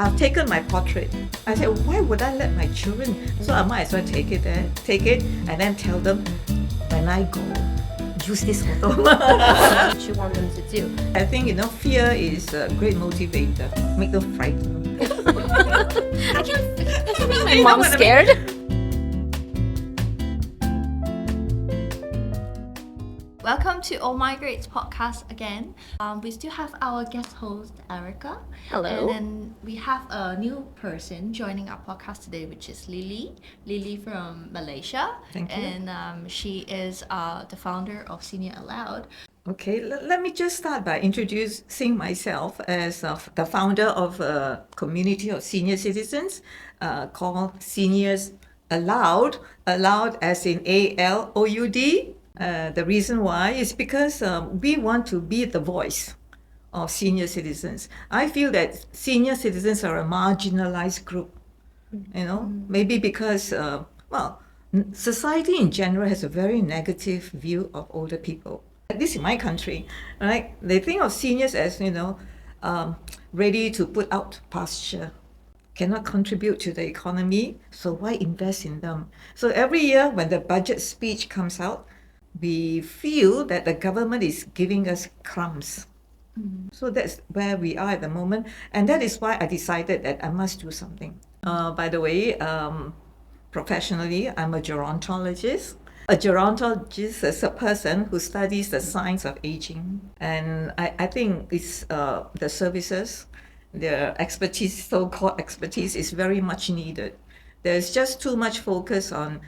I've taken my portrait. I said, why would I let my children? So I might as well take it, and then tell them, when I go, use this photo. What you want them to do? I think, fear is a great motivator. Make them frightened. I can't make my You know mom what I mean? scared. Welcome to OMYGREAT podcast again. We still have our guest host, Erica. Hello. And then we have a new person joining our podcast today, which is Lily. Lily from Malaysia. Thank you. And she is the founder of SeniorsAloud. Okay, let me just start by introducing myself as the founder of a community of senior citizens called SeniorsAloud, allowed as in ALOUD. The reason why is because we want to be the voice of senior citizens. I feel that senior citizens are a marginalized group, maybe because, society in general has a very negative view of older people. At least in my country, right? They think of seniors as, ready to put out pasture, cannot contribute to the economy, so why invest in them? So every year when the budget speech comes out, we feel that the government is giving us crumbs. So that's where we are at the moment. And that is why I decided that I must do something. By the way, professionally, I'm a gerontologist. A gerontologist is a person who studies the science of aging. And I think it's the services, the expertise, so-called expertise, is very much needed. There's just too much focus on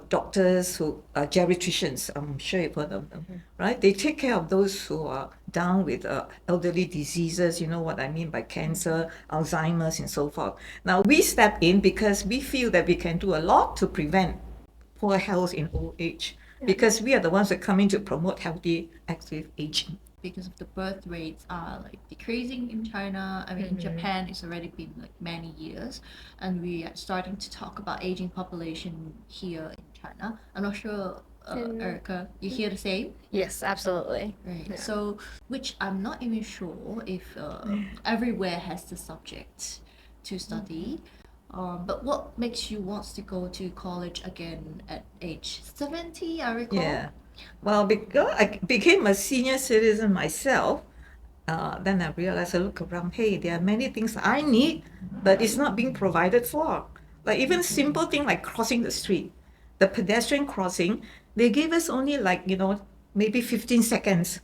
doctors who are geriatricians. I'm sure you've heard of them, right? They take care of those who are down with elderly diseases, you know what I mean by cancer, Alzheimer's, and so forth. Now, we step in because we feel that we can do a lot to prevent poor health in old age, because we are the ones that come in to promote healthy, active aging. Because of the birth rates are decreasing in China. I mean, in Japan, it's already been many years, and we are starting to talk about aging population here in China. I'm not sure, Erica, you hear the same? Yes, absolutely. Right. Yeah. So, which I'm not even sure if everywhere has the subject to study. But what makes you want to go to college again at age 70, I recall? Yeah. Well, because I became a senior citizen myself, then I realized, I look around, hey, there are many things I need, but it's not being provided for. Like even simple thing like crossing the street, the pedestrian crossing, they give us only maybe 15 seconds.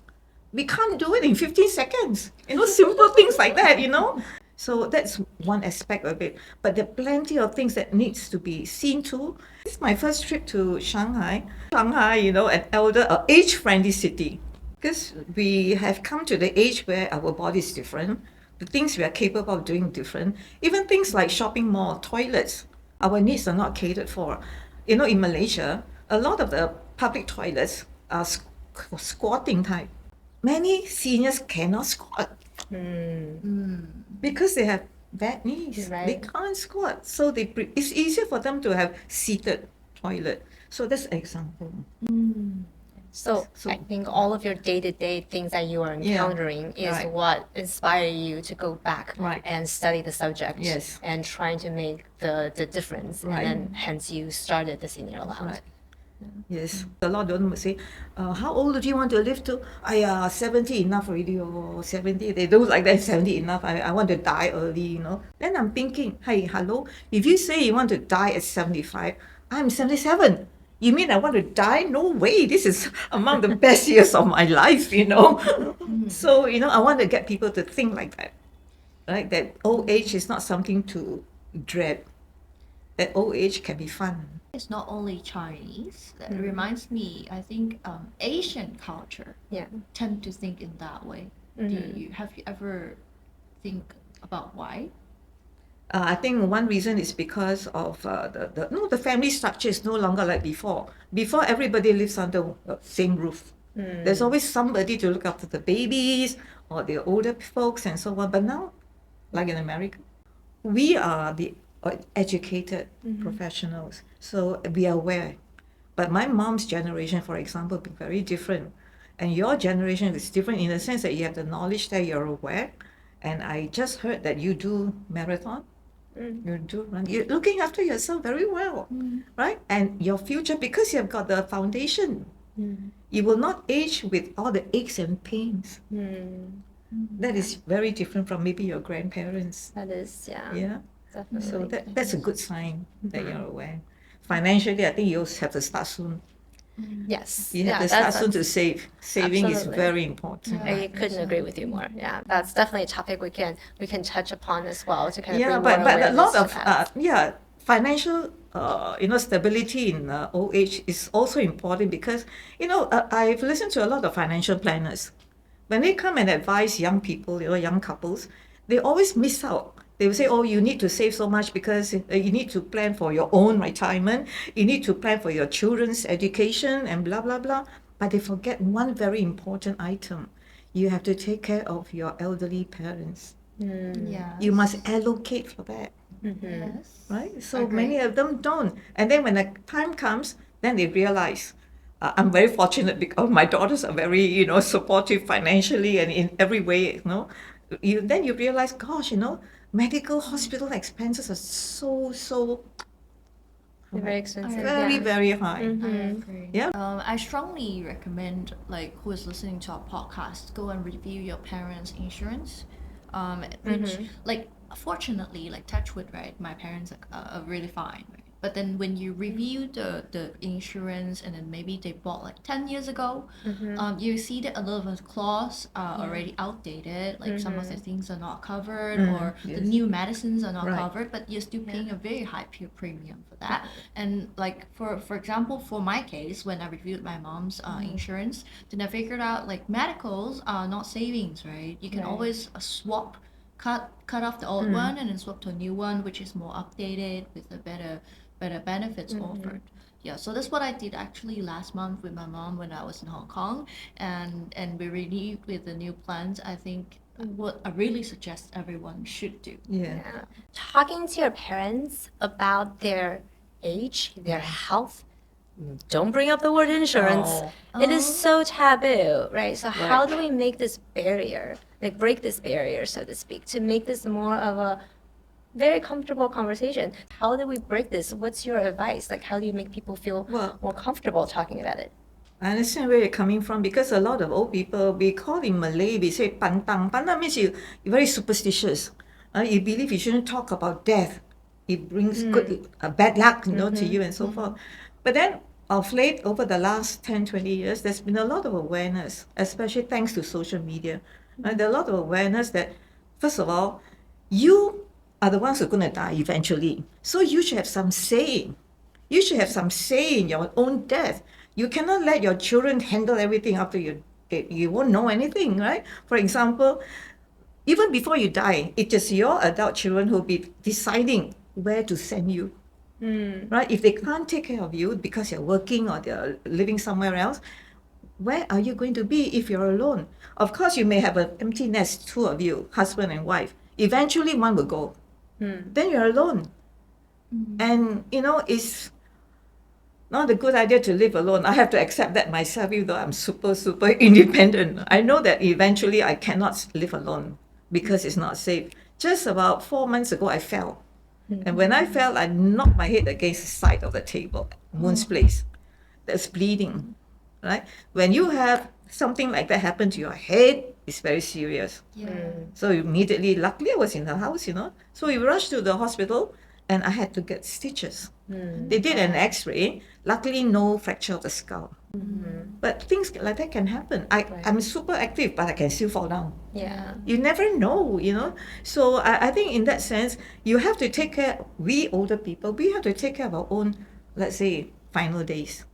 We can't do it in 15 seconds. Simple things like that, So that's one aspect of it. But there are plenty of things that needs to be seen to. This is my first trip to Shanghai. Shanghai, an age-friendly city. Because we have come to the age where our body is different. The things we are capable of doing different. Even things like shopping mall, toilets, our needs are not catered for. In Malaysia, a lot of the public toilets are squatting type. Many seniors cannot squat. Because they have bad knees. Right. They can't squat. So it's easier for them to have seated toilet. So that's an example. So I think all of your day-to-day things that you are encountering is right. what inspired you to go back Right. and study the subject Yes. and trying to make the difference. Right. And then hence you started the SeniorsAloud. Right. Yes. A lot of them will say, how old do you want to live to? 70 enough already, or 70. They don't like that, 70 enough. I want to die early, Then I'm thinking, hey, hello, if you say you want to die at 75, I'm 77. You mean I want to die? No way. This is among the best years of my life, So, I want to get people to think like that, right? That old age is not something to dread. That old age can be fun. It's not only Chinese. That reminds me, I think Asian culture Yeah. tend to think in that way. Have you ever think about why? I think one reason is because of the family structure is no longer like before. Before, everybody lives under the same roof. There's always somebody to look after the babies or the older folks and so on. But now, like in America, we are the educated professionals, so we are aware. But my mom's generation, for example, be very different, and your generation is different in the sense that you have the knowledge that you're aware, And I just heard that you do marathon. You do run. You're looking after yourself very well, right? And your future, because you have got the foundation, you will not age with all the aches and pains. That is very different from maybe your grandparents. That is, yeah. Yeah. Definitely. So that's a good sign that you're aware. Financially, I think you also have to start soon. Yes. You have to start soon to save. Saving is very important. I couldn't agree with you more. Yeah, that's definitely a topic we can touch upon as well to kind of Yeah, bring more but a lot awareness of to that. financial stability in old age is also important because I've listened to a lot of financial planners. When they come and advise young people, young couples, they always miss out. They will say, oh, you need to save so much because you need to plan for your own retirement. You need to plan for your children's education and blah, blah, blah. But they forget one very important item. You have to take care of your elderly parents. Yeah. You must allocate for that, Yes. right? So many of them don't. And then when the time comes, then they realize, I'm very fortunate because my daughters are very, supportive financially and in every way, Then you realize, gosh, medical hospital expenses are so Very expensive. very, yeah. very high. I agree. Yeah. I strongly recommend, who is listening to our podcast, go and review your parents' insurance. Which, fortunately, touch wood, right? My parents are really fine, right? But then when you review the insurance and then maybe they bought 10 years ago, you see that a lot of the clause are already outdated. Some of the things are not covered or the new medicines are not covered, but you're still paying a very high premium for that. And for example, for my case, when I reviewed my mom's insurance, then I figured out medicals are not savings, right? You can always swap. Cut off the old one and then swap to a new one, which is more updated with a better benefits offered. Yeah, so that's what I did actually last month with my mom when I was in Hong Kong, and we renewed with the new plans. I think what I really suggest everyone should do. Yeah. Talking to your parents about their age, their health. Don't bring up the word insurance. It is so taboo, right? So how do we make this barrier, break this barrier, so to speak, to make this more of a very comfortable conversation? How do we break this? What's your advice? How do you make people feel more comfortable talking about it? I understand where you're coming from because a lot of old people, we call in Malay, we say pantang. Pantang means you're very superstitious. You believe you shouldn't talk about death. It brings bad luck, to you and so forth. But then of late, over the last 10, 20 years, there's been a lot of awareness, especially thanks to social media. There's a lot of awareness that, first of all, you are the ones who are going to die eventually. So you should have some say. You should have some say in your own death. You cannot let your children handle everything after you dead. You won't know anything, right? For example, even before you die, it is your adult children who will be deciding where to send you. Right? If they can't take care of you because you're working or they're living somewhere else, where are you going to be if you're alone? Of course, you may have an empty nest, two of you, husband and wife. Eventually, one will go. Then you're alone. And, it's not a good idea to live alone. I have to accept that myself, even though I'm super, super independent. I know that eventually I cannot live alone because it's not safe. Just about 4 months ago, I fell. And when I fell, I knocked my head against the side of the table, wound's place. That's bleeding, right? When you have something like that happen to your head, it's very serious. So immediately, luckily I was in the house, So we rushed to the hospital and I had to get stitches. They did an x-ray. Luckily, no fracture of the skull. But things like that can happen. I'm super active, but I can still fall down. Yeah. You never know, So I think in that sense, you have to take care, we older people, we have to take care of our own, let's say, final days.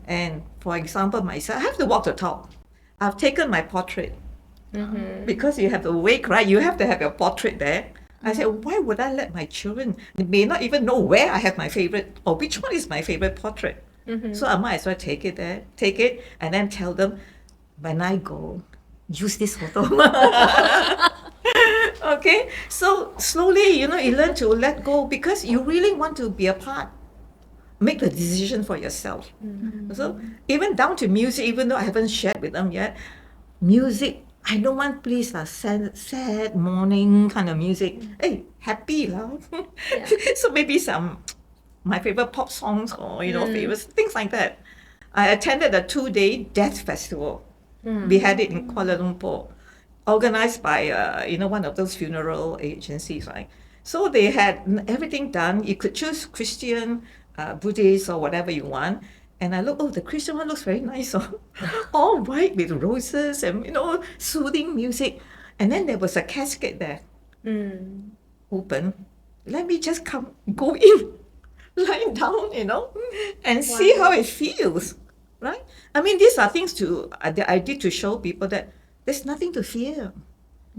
And for example, myself, I have to walk the talk. I've taken my portrait. Because you have to wake, right? You have to have your portrait there. I said, why would I let my children, they may not even know where I have my favorite, or which one is my favorite portrait. So I might as well take it, and then tell them, when I go, use this photo. Okay? So slowly, you learn to let go because you really want to be a part. Make the decision for yourself. So even down to music, even though I haven't shared with them yet, music, I don't want please sad morning kind of music. Hey, happy lah. So maybe some my favorite pop songs or favorites things like that. I attended a 2-day death festival. We had it in Kuala Lumpur, organized by one of those funeral agencies, right? So they had everything done. You could choose Christian, Buddhist, or whatever you want. And I look, the Christian one looks very nice, all white with roses and soothing music. And then there was a casket there, open. Let me just go in, lie down, and see how it feels, right? I mean, these are things that I did to show people that there's nothing to fear.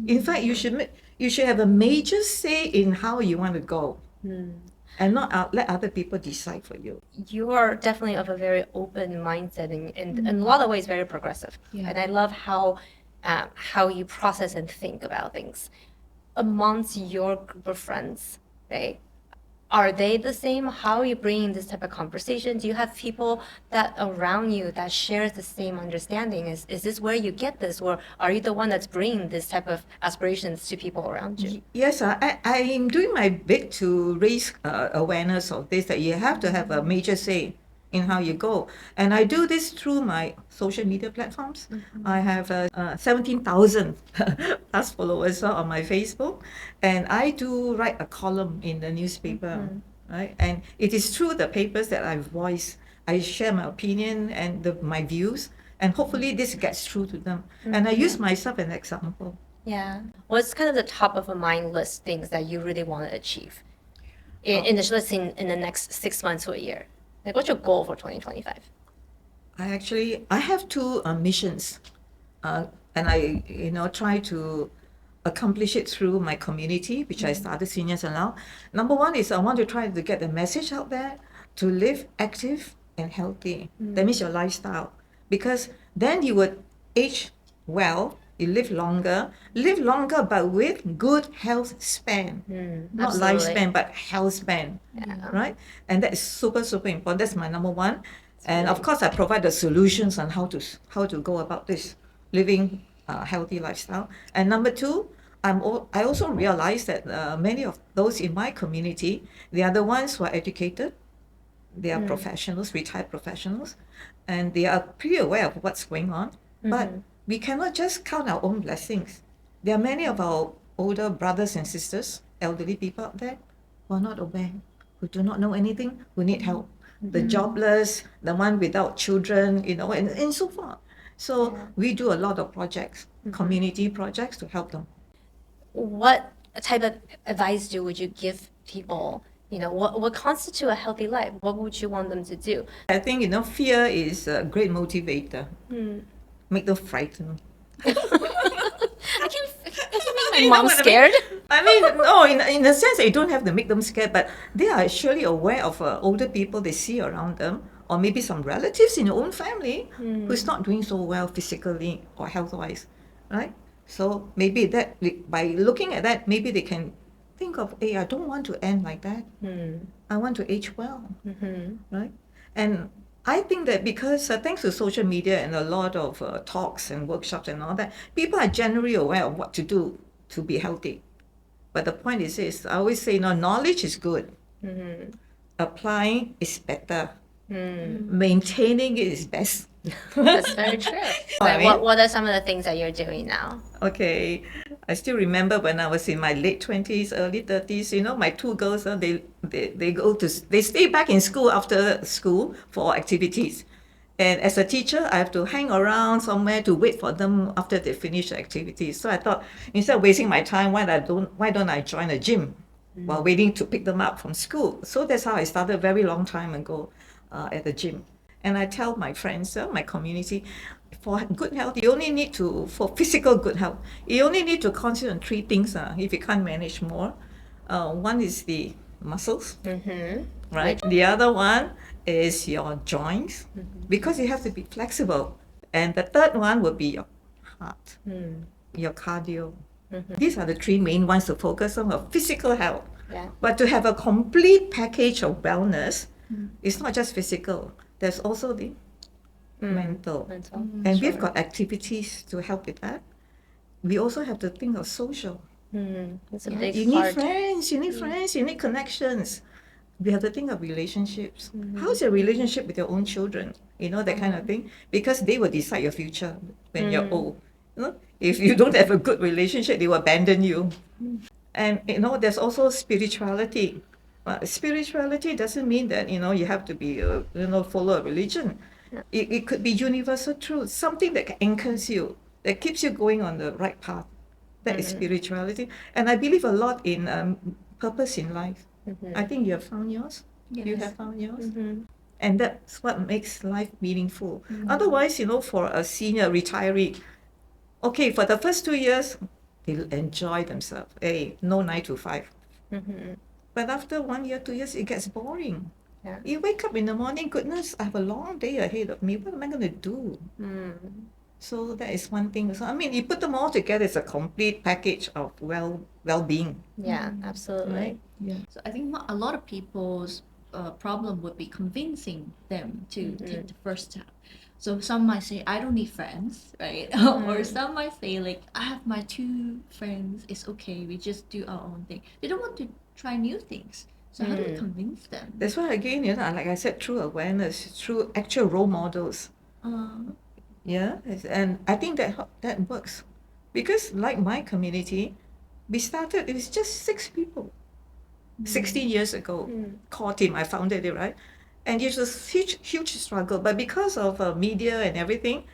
In fact, you should have a major say in how you want to go, and not let other people decide for you. You are definitely of a very open mindset and in a lot of ways very progressive. Yeah. And I love how you process and think about things. Amongst your group of friends, right? Are they the same? How are you bringing this type of conversation? Do you have people that around you that shares the same understanding? Is this where you get this, or are you the one that's bringing this type of aspirations to people around you? Yes, I'm doing my bit to raise awareness of this, that you have to have a major say in how you go. And I do this through my social media platforms. I have 17,000 plus followers on my Facebook, and I do write a column in the newspaper, right? And it is through the papers that I voice, I share my opinion and my views, and hopefully this gets through to them. And I use myself as an example. Yeah. What's kind of the top of a mind list things that you really want to achieve in the next 6 months to a year? Like, what's your goal for 2025? I have 2 missions, and I try to accomplish it through my community, which I started SeniorsAloud. Number 1 is I want to try to get the message out there to live active and healthy. That means your lifestyle, because then you would age well. You live longer, but with good health span. Not Absolutely. lifespan, but health span, right? And that is super, super important. That's my number 1. And of course, I provide the solutions on how to go about this, living a healthy lifestyle. And number 2, I also realize that many of those in my community, they are the ones who are educated. They are professionals, retired professionals, and they are pretty aware of what's going on. But we cannot just count our own blessings. There are many of our older brothers and sisters, elderly people out there, who are not aware, who do not know anything, who need help. The jobless, the one without children, and so forth. So we do a lot of projects, community projects to help them. What type of advice would you give people? What constitutes a healthy life? What would you want them to do? I think, fear is a great motivator. Make them frightened. I can make my mom scared. I mean, no, in a sense, you don't have to make them scared, but they are surely aware of older people they see around them, or maybe some relatives in your own family who's not doing so well physically or health-wise, right? So maybe that by looking at that, maybe they can think of, hey, I don't want to end like that. I want to age well, right? And I think that because thanks to social media and a lot of talks and workshops and all that, people are generally aware of what to do to be healthy. But the point is this, I always say, knowledge is good. Applying is better. Maintaining it is best. That's very true. What are some of the things that you're doing now? Okay, I still remember when I was in my late 20s, early 30s, my 2 girls, they stay back in school after school for activities. And as a teacher, I have to hang around somewhere to wait for them after they finish the activities. So I thought, instead of wasting my time, why don't I join a gym while waiting to pick them up from school? So that's how I started a very long time ago at the gym. And I tell my friends, my community, for good health, for physical good health, you only need to concentrate on 3 things if you can't manage more. One is the muscles, right? The other one is your joints, because you have to be flexible. And the third one will be your heart, your cardio. These are the 3 main ones to focus on of physical health. Yeah. But to have a complete package of wellness, it's not just physical. There's also the mental. And we've got activities to help with that. we also have to think of social. It's a Yeah, big you need part. friends, you need friends, you need connections. We have to think of relationships. How's your relationship with your own children? You know, that kind of thing. Because they will decide your future when you're old. You know, if you don't have a good relationship, they will abandon you. And you know, there's also spirituality. Spirituality doesn't mean that you know you have to be follow a religion. It could be universal truth, something that anchors you, that keeps you going on the right path. That is spirituality, and I believe a lot in purpose in life. I think you have found yours. You Yes. have found yours. And that's what makes life meaningful. Otherwise, you know, for a senior retiree, okay, for the first 2 years, they'll enjoy themselves. Hey, no 9 to 5. But after 1 year, 2 years, it gets boring. Yeah. You wake up in the morning, goodness, I have a long day ahead of me. What am I going to do? So that is one thing. So I mean, you put them all together, it's a complete package of well-being. Yeah, absolutely. Right? Yeah. So I think a lot of people's problem would be convincing them to take the first step. So some might say, I don't need friends, right? Or some might say, like, I have my 2 friends, it's okay, we just do our own thing. They don't want to try new things. So how do we convince them? That's why again, you know, like I said, through awareness, through actual role models. Yeah, and I think that works. Because like my community, we started, it was just 6 people. 16 years ago, core team, I founded it, right? And it was huge struggle. But because of media and everything,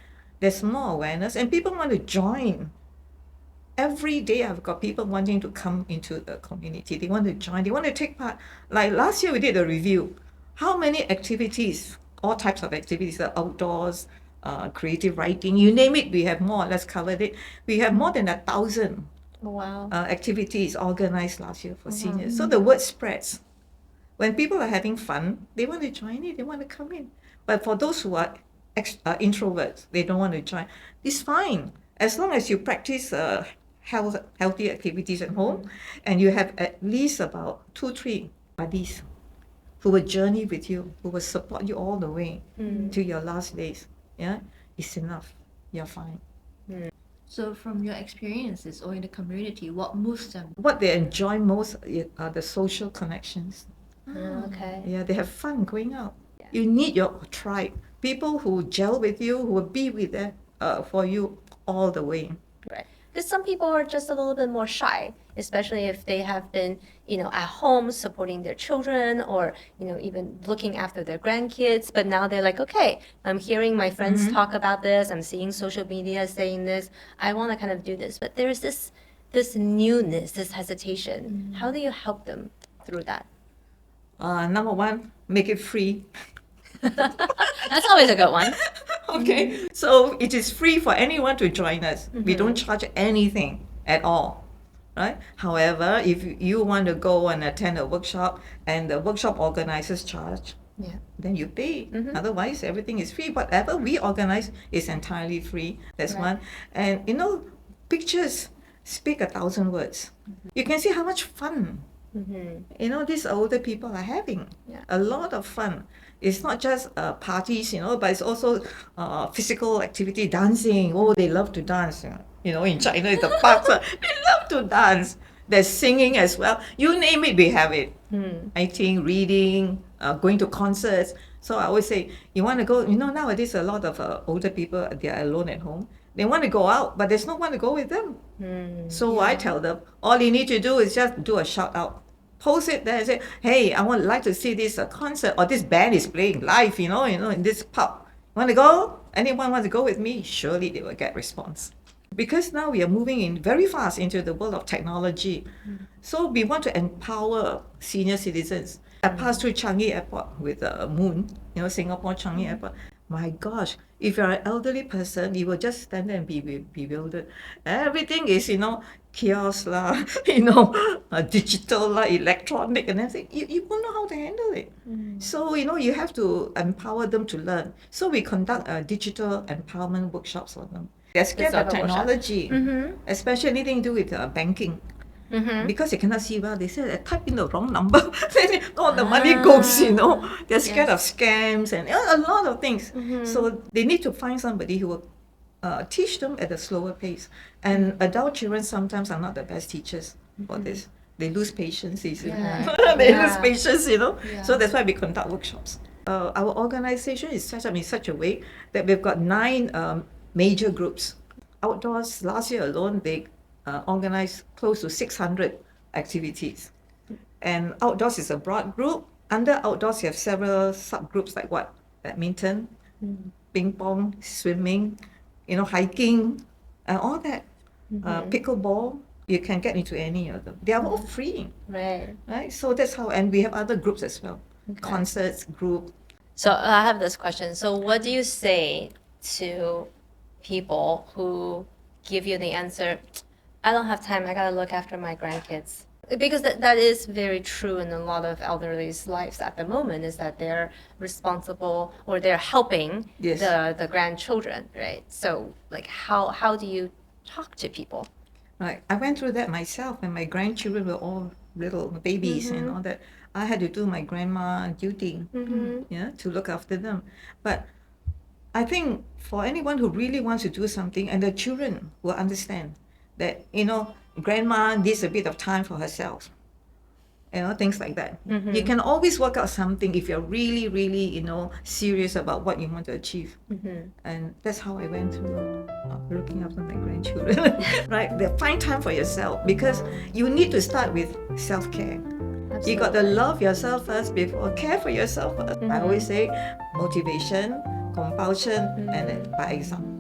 there's more awareness and people want to join. Every day I've got people wanting to come into the community. They want to join. They want to take part. Like last year we did a review. How many activities, all types of activities, the outdoors, creative writing, you name it, we have more or less covered it. We have more than 1,000 Wow. activities organized last year for seniors. So the word spreads. When people are having fun, they want to join it, they want to come in. But for those who are introverts, they don't want to join. It's fine. As long as you practice healthy activities at home and you have at least about 2-3 buddies who will journey with you, who will support you all the way to your last days. Yeah, it's enough. You're fine. So from your experiences or in the community, what moves them? What they enjoy most are the social connections. Okay. Yeah, they have fun going out. You need your tribe, people who gel with you, who will be with them for you all the way. Right. Because some people are just a little bit more shy, especially if they have been, at home supporting their children or, even looking after their grandkids. But now they're like, okay, I'm hearing my friends talk about this. I'm seeing social media saying this. I want to kind of do this. But there's this newness, this hesitation. How do you help them through that? Number one, make it free. That's always a good one. Okay, so it is free for anyone to join us. We don't charge anything at all, right? However, if you want to go and attend a workshop and the workshop organizers charge, then you pay. Otherwise, everything is free. Whatever we organize is entirely free. That's one. And pictures speak 1,000 words. You can see how much fun these older people are having. A lot of fun. It's not just parties, but it's also physical activity, dancing. Oh, they love to dance. In China, in the parks, they love to dance. There's singing as well. You name it, we have it. Writing, reading, going to concerts. So I always say, you want to go, nowadays a lot of older people, they are alone at home. They want to go out, but there's no one to go with them. So I tell them, all you need to do is just do a shout out. Post it there and say, hey, I would like to see this concert or this band is playing live, in this pub. Want to go? Anyone want to go with me? Surely they will get response. Because now we are moving in very fast into the world of technology. So we want to empower senior citizens. I passed through Changi Airport with Moon, Singapore Changi Airport. My gosh, if you're an elderly person, you will just stand there and be bewildered. Everything is, kiosk lah, digital lah, electronic, and everything. You won't know how to handle it. So, you have to empower them to learn. So we conduct digital empowerment workshops for them. They're scared of technology, especially anything to do with banking. Because they cannot see well, they say type in the wrong number, then all the money goes, They're scared of scams and a lot of things. So they need to find somebody who will teach them at a slower pace. And adult children sometimes are not the best teachers for this. They lose patience easily. Yeah. They Yeah. lose patience, Yeah. So that's why we conduct workshops. Our organization is set up in such a way that we've got 9 major groups. Outdoors, last year alone, they organized close to 600 activities. And outdoors is a broad group. Under outdoors, you have several subgroups like what? Badminton, ping pong, swimming, hiking, and all that. Pickleball, you can get into any of them. They are all free, Right. right? So that's how, and we have other groups as well. Concerts, group. So I have this question. So what do you say to people who give you the answer, I don't have time, I gotta look after my grandkids? Because that is very true in a lot of elderly's lives at the moment, is that they're responsible or they're helping Yes. the grandchildren, right? So like how do you talk to people? Right. I went through that myself when my grandchildren were all little babies and all that. I had to do my grandma duty, to look after them. But I think for anyone who really wants to do something, and the children will understand that, grandma needs a bit of time for herself. Things like that. You can always work out something if you're really, really, serious about what you want to achieve. And that's how I went through looking after my grandchildren. Right? Find time for yourself, because you need to start with self-care. You got to love yourself first before care for yourself first. I always say motivation, compulsion, and then by example.